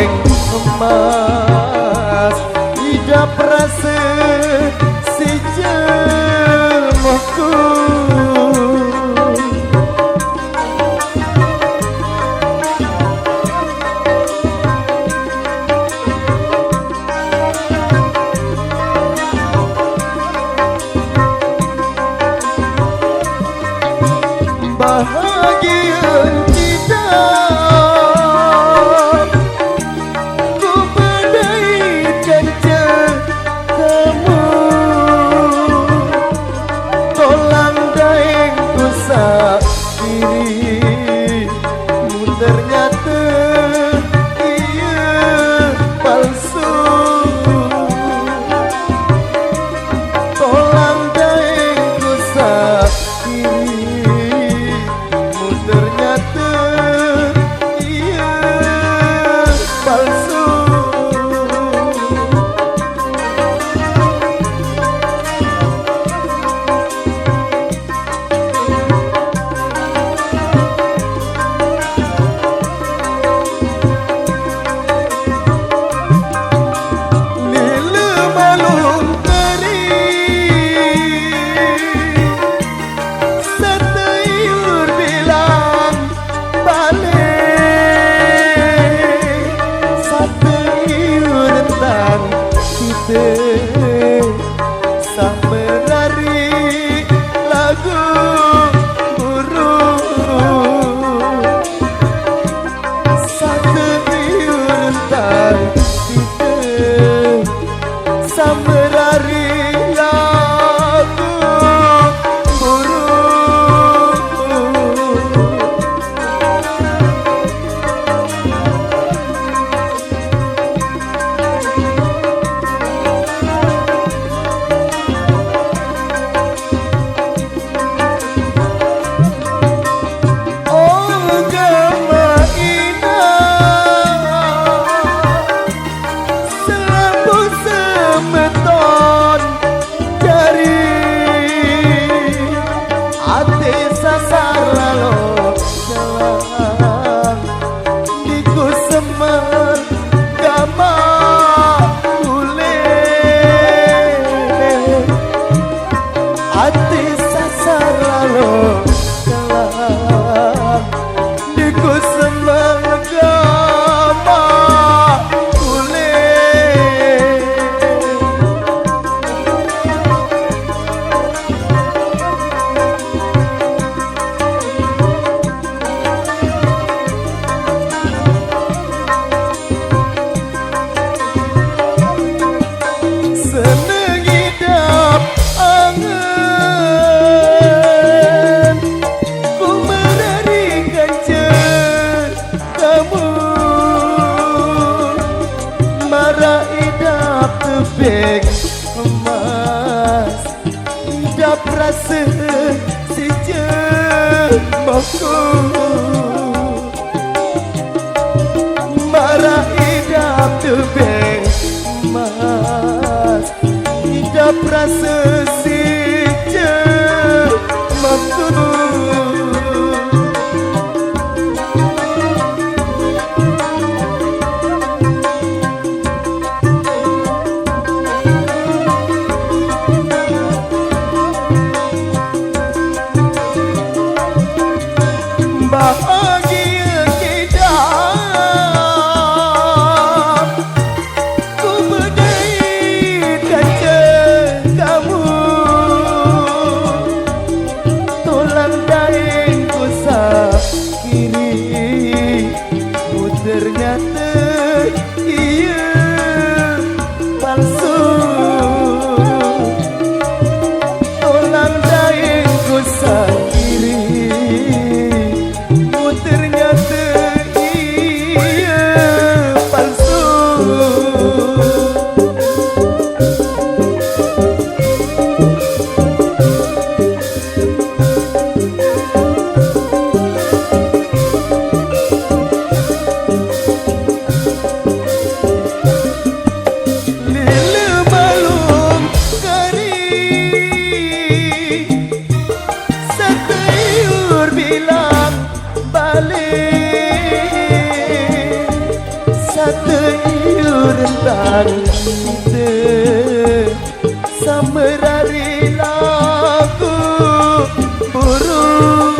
tebing emas hidup rasa si jemohku. Bahagia tidak ku berdaikan kamu, tolong daing ku dirimu ternyata ia palsu. Tolong daing ku ternyata ia palsu. Lila malum teri setayur bilang balik, setayur tentang kita sama lari lagu burung. Setayur tentang kita sama lari lagu burung. Hati sasar lalu jalan diku semegama kulit. Seneng hidup angen ku menarikan kamu, marah hidup tebing emas hidup rasa si jemohku. Marah hidup tebing emas hidup rasa si jemohku. Bahagia tidak ku berdaikan kamu, tolong daing ku kirimu ternyata ia palsu. Tolong daing ku kirimu ternyata ia palsu. Bilang balik satu Teyurentan te samerari lagu burung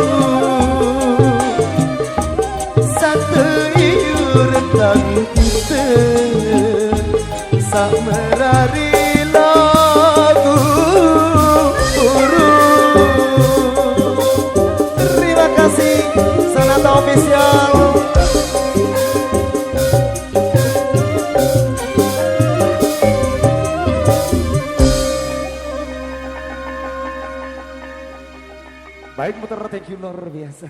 Sateyurentan te samerari lagu burung. Terima kasih Sanata Official. Baik muter, thank you luar biasa.